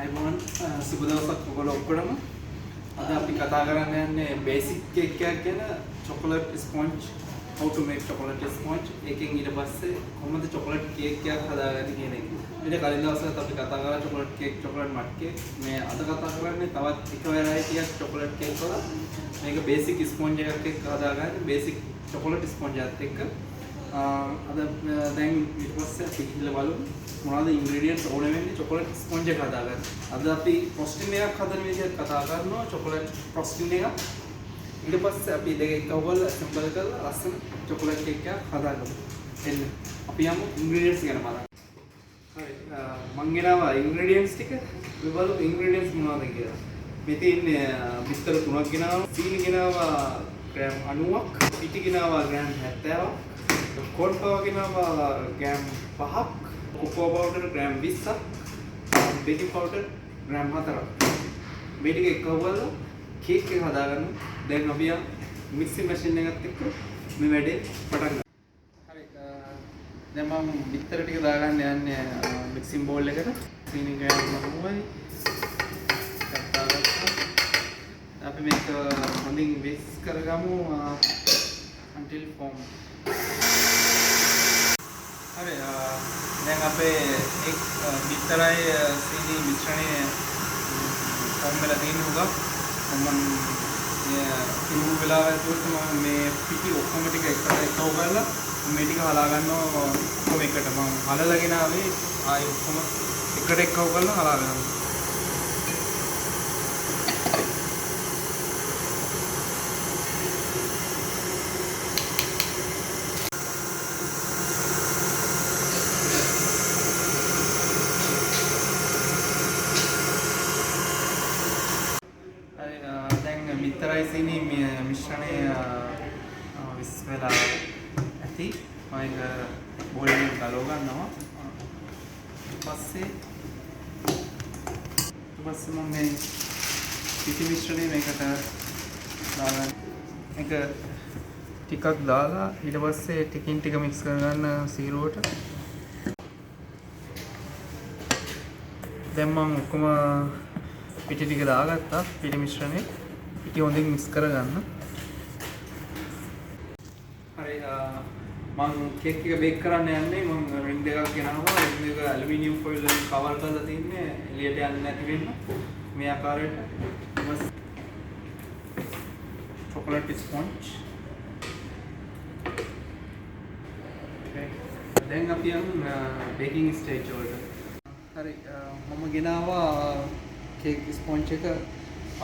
අයිබෝන් සුබ දවසක් ඔයගොල්ලෝ ඔක්කොටම. අද අපි කතා කරන්න යන්නේ බේසික් කේක් එකක් ගැන, chocolate sponge, how to make chocolate sponge. එකෙන් ඊට පස්සේ කොහොමද chocolate cake එකක් හදාගන්නේ කියන එක. ඊට කලින් දවසට අපි කතා කරා chocolate cake, chocolate mud cake. මේ අද කතා කරන්නේ තවත් එක variety එකක් chocolate cake වල. මේක basic sponge එකක් එක්ක හදාගන්නේ, basic chocolate sponge එකත් එක්ක. අද දැන් ඊට පස්සේ අපි ඉහළ බලමු මොනවද ingredients ඕන වෙන්නේ chocolate sponge එක හදාගන්න. අද අපි frosting එකක් හදන විදිහට කතා කරනවා, chocolate frosting එකක්. ඊට පස්සේ අපි දෙක එකවල assemble කරලා ලස්සන chocolate cake එකක් හදාගමු. එන්න අපි යමු ingredients ගැන බලන්න. හරි මම ගෙනාවා ingredients ටික. මේ බලමු ingredients මොනවද කියලා. මේ තියෙන්නේ බිස්තර 3ක් ගෙනාවා, සීනි ගෙනාවා ග්‍රෑම් 90ක්, පිටි ගෙනාවා ග්‍රෑම් 70ක්, corn flour ගෙනාවා ග්‍රෑම් 5ක්, cocoa powder ග්‍රෑම් 20ක්, baking powder ග්‍රෑම් 4ක්. මේ ටික එකවල කේක් එක හදාගන්න. දැන් අපි මික්සිං මැෂින් එකත් එක්ක මේ වැඩේ පටන් ගමු. හරි දැන් මම බිත්තර ටික දාගන්න යන්නේ මික්සිං බෝල් එකට. සීනි ග්‍රෑම් 90යි. අපි මේක හොඳින් වික්ස් කරගමු until form. හරි දැන් අපේ එක් බිත්තරයි සීනි මිශ්‍රණය form වෙලා තියෙන උගක් මම ඉමු වෙලාව ඇතුළත මම මේ පිටි ඔක්කොම ටික එකට එකව කරලා මේ ටික හලා ගන්නවා ඔක්කොම එකට මම හලලාගෙන ආවේ ආයි ඔක්කොම එකට එකව කරලා හලා ගන්නවා. බිත්තරයි සීනි මිශ්‍රණය විස් වෙලා ඇති. මම ඒක බෝල් එකෙන් ගලව ගන්නවා. ඊපස්සේ මම මේ පිටි මිශ්‍රණය මේකට දාලා එක ටිකක් දාලා ඊට පස්සේ ටිකින් ටික මික්ස් කරගන්න සීරුවට. දැන් මම ඔක්කොම පිටි ටික දාගත්තා පිටි මිශ්‍රණය. පිටි හොඳින් මික්ස් කරගන්න. හරි මම කේක් එක බේක් කරන්න යන්නේ. මම රින් දෙකක් ගෙනාවා. රින් දෙක ඇලුමිනියම් ෆොයිල් වලින් කවර් කරලා තින්නේ එළියට යන්නේ නැති වෙන්න. මේ ආකාරයට බස් chocolate sponge. දැන් අපි යමු බේකින් ස්ටේජ් වලට. හරි මම ගෙනාවා කේක් ස්පොන්ජ් එක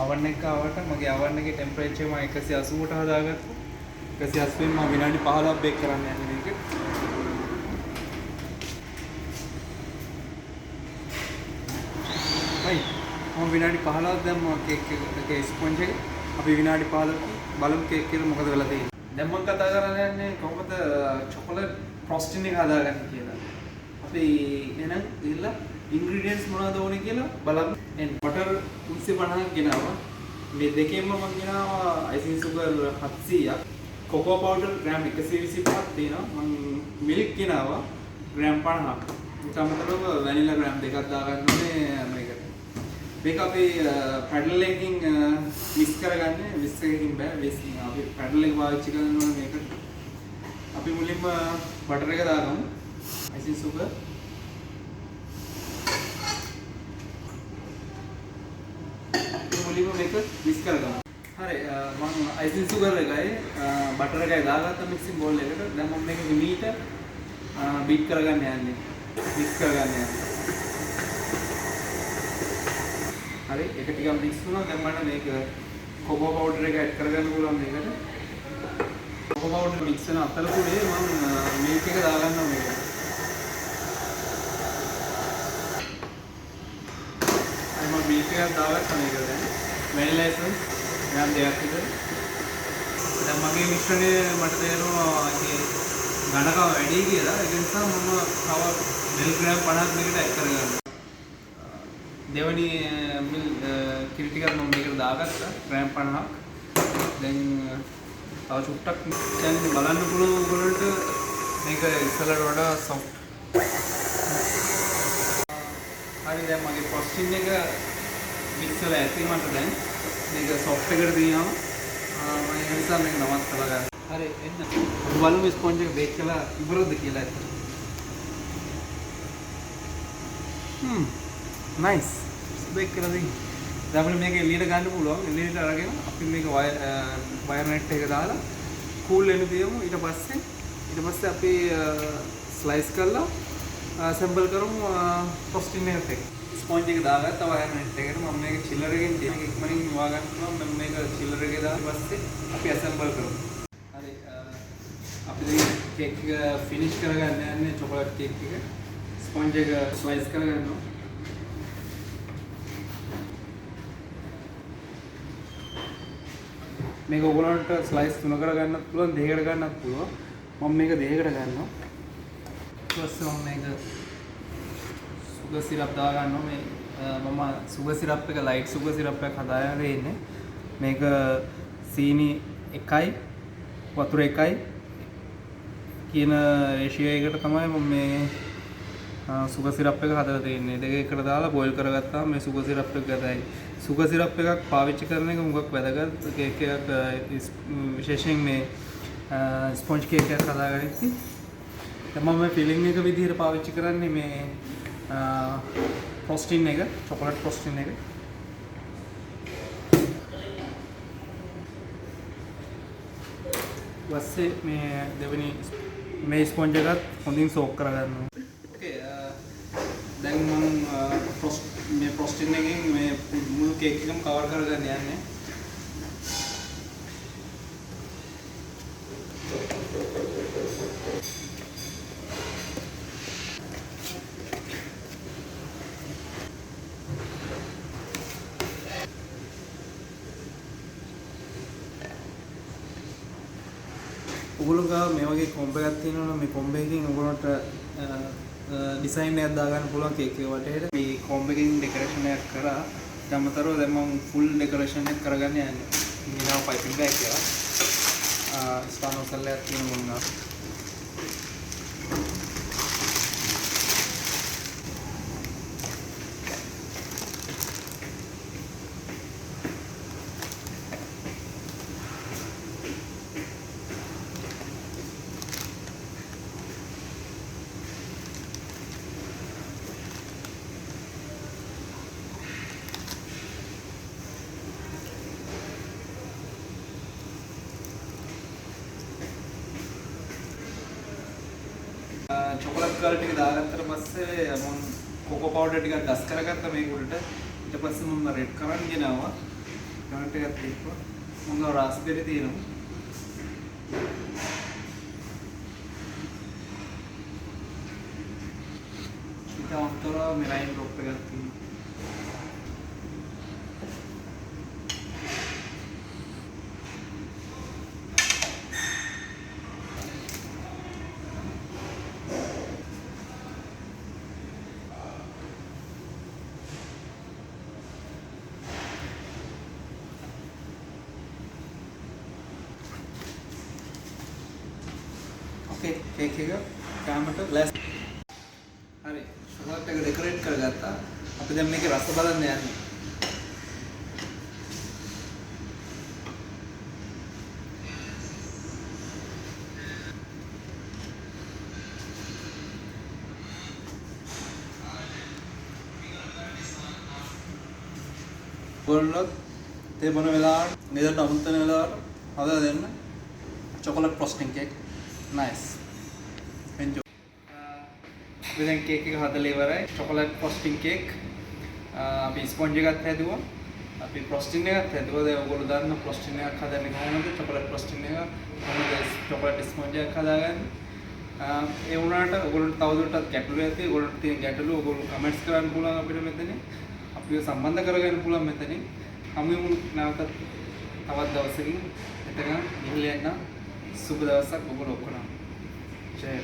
oven එක ආවට මගේ oven එකේ temperature මම 180ට හදාගත්තා. 180 මම විනාඩි 15ක් බේක් කරන්න යන්නේ මේක. හයි මම විනාඩි 15ක් දැම්මා කේක් එකේ ස්පොන්ජ් එක. අපි විනාඩි 15ක් බලමු කේක් එක මොකද වෙලා තියෙන්නේ. දැන් මම කතා කරන්න යන්නේ කොහොමද chocolate frosting එක හදාගන්නේ කියලා. අපි එහෙනම් ගිහලා ingredients මොනවද ඕනේ කියලා බලමු. butter 350ක් ගෙනාවා. මේ දෙකෙන්ම මම ගෙනාවා icing sugar 700ක්, cocoa powder ග්‍රෑම් 125ක් තියෙනවා. මම milk ගෙනාවා ග්‍රෑම් 50ක්. ඊට අමතරව vanilla ග්‍රෑම් 2ක් දාගන්න ඕනේ මේකට. මේක අපි paddle එකකින් mix කරගන්නේ. whisk එකකින් බෑ. whisk අපි paddle එක පාවිච්චි කරනවා මේකට. අපි මුලින්ම butter එක දාගමු. icing sugar මේක මික්ස් කරගමු. හරි මම icing sugar එකයි butter එකයි දාගත්ත මික්සින් බෝල් එකට. දැන් මම මේක හිමීට බීට් කරගන්න යන්නේ. මික්ස් කරගන්න යන්නේ. හරි ඒක ටිකක් මික්ස් වුණා. දැන් මම මේක cocoa powder එක ඇඩ් කරගන්න පුළුවන් මේකට. cocoa powder මික්ස් වෙන අතරතුරේ මම milk එක දාගන්නවා මේකට. හරි මම milk එකක් දාගත්තා මේකට දැන්. vanilla essence ග්‍රෑම් 2ක් විතර. දැන් මගේ මිශ්‍රණය මට තේරෙනවා ඒකේ ඝනකම වැඩි කියලා. ඒ නිසා මම තව milk ග්‍රෑම් 50ක් මේකට ඇඩ් කරගන්නවා. දෙවනි කිරි ටිකක් මම මේකට දාගත්තා ග්‍රෑම් 50ක්. දැන් තව චුට්ටක් දැන් බලන්න පුළුවන් ඔයගොල්ලන්ට මේක ඉස්සලට වඩා soft. හරි දැන් මගේ ප්‍රොස්ටින් එක මික්ස් වෙලා ඇති මට දැන් මේක සොෆ්ට් එකට දිනනවා මම ඒ නිසා මේක නවත්තලා ගන්න. හරි එන්න. බලමු ස්පොන්ජ් එක බේක් කරලා ඉවරද කියලා ඇත්ත. නයිස්. බේක් කරලා දින්. දැන් අපිට මේක එළියට ගන්න පුළුවන්. එළියට අරගෙන අපි මේක වයර් නෙට් එක දාලා කූල් වෙන්න තියමු. ඊට පස්සේ අපි ස්ලයිස් කරලා assemble කරමු frosting එකට එක. ස්පොන්ජ් එක දාගත්තා වයර් නෙට් එකට. මම මේක chiller එකෙන් තියෙන ඉක්මනින් වා ගන්න පුළුවන්. මම මේක chiller එකේ දාලා පස්සේ අපි assemble කරමු. හරි අපි දැන් කේක් එක finish කරගන්න යන්නේ chocolate cake එක. ස්පොන්ජ් එක slice කරගන්නවා. මේක ඔයගොල්ලන්ට ස්ලයිස් 3 කරගන්නත් පුළුවන් 2කට ගන්නත් පුළුවන්. මම මේක 2කට ගන්නවා. ඊපස්සේ මම මේක සුගර් සිරප් දා ගන්නවා. මේ මම සුගර් සිරප් එක ලයිට් සුගර් සිරප් එකක් හදාගෙන ඉන්නේ. මේක සීනි 1යි වතුර 1යි කියන රේෂියෝ එකට තමයි මම මේ සුගර් සිරප් එක හදලා තියෙන්නේ. දෙක එකට දාලා බෝයිල් කරගත්තාම මේ සුගර් සිරප් එක ගතයි. සුගර් සිරප් එකක් පාවිච්චි කරන එක මුගක් වැදගත්. කේක් එකක් විශේෂයෙන් මේ ස්පොන්ජ් කේක් එකක් හදාගන්නත්. දැන් මම මේ ෆිලිං එක විදිහට පාවිච්චි කරන්නේ මේ frosting එක, chocolate frosting එක. ඊපස්සේ මේ දෙවෙනි මේ ස්පොන්ජ් එකත් හොඳින් සෝක් කරගන්නවා. දැන් මම මේ frosting එකෙන් මේ මුළු කේක් එකම කවර් කරගන්න යන්නේ. ඔයගොල්ලෝ ගාව මේ වගේ කොම්බ එකක් තියෙනවා නම් මේ කොම්බ එකකින් ඔයගොල්ලන්ට ඩිසයින් එකක් දාගන්න පුළුවන් කේක් එක වටේට. මේ කොම්බ එකකින් ඩෙකොරේෂන් එකක් කරා ඊටමතරව දැන් මම ෆුල් ඩෙකොරේෂන් එක කරගන්න යන්නේ. මිනාව පයිපින් බෑග් කියලා. ස්ටාර් නොසල් එකක් තියෙනවා. චොකලට් කලර් ටික දාගත්තට පස්සේ මම කොකෝ පවුඩර් ටිකක් ඩස් කරගත්තා මේක උඩට. ඊට පස්සේ මම රෙඩ් කරන් ගෙනාවා. කලර් ටිකක් තියපුවා. මම රාස්බෙරි තියෙනවා. ඊට අමතරව මෙලයින් ඩ්‍රොප් එකක් තියෙනවා. केक එක කාමරට ග්ලාස් හරි ෂුගර් එක ඩෙකොරේට් කරගත්තා. අපි දැන් මේකේ රස බලන්න යන්නේ. ඔයගොල්ලෝ තේ බොන වෙලාවට නිදර්ට අමුත්තන වෙලාවට හදලා දෙන්න chocolate frosting cake. Nice. Enjoy. අපි දැන් කේක් එක හදලා ඉවරයි. chocolate frosting cake. අපි ස්පොන්ජ් එකත් හැදුවා. අපි frosting එකත් හැදුවා. දැන් ඔයගොල්ලෝ දන්න frosting එකක් හදන්නේ කොහොමද? chocolate frosting එක කොහොමද chocolate ස්පොන්ජ් එකක් හදාගන්නේ? ඒ වුණාට ඔයගොල්ලන්ට තවදුරටත් ගැටලු ඇති. ඔයගොල්ලන්ට තියෙන ගැටලු ඔයගොල්ලෝ කමෙන්ට්ස් කරන්න පුළුවන් අපිට මෙතන. අපිව සම්බන්ධ කරගන්න පුළුවන් මෙතන. හමුවෙමු නැවතත් තවත් දවසකින්. එතකන් ඉහළ යන්න සුබ දවසක් ඔබට ඔක්කොම. ජය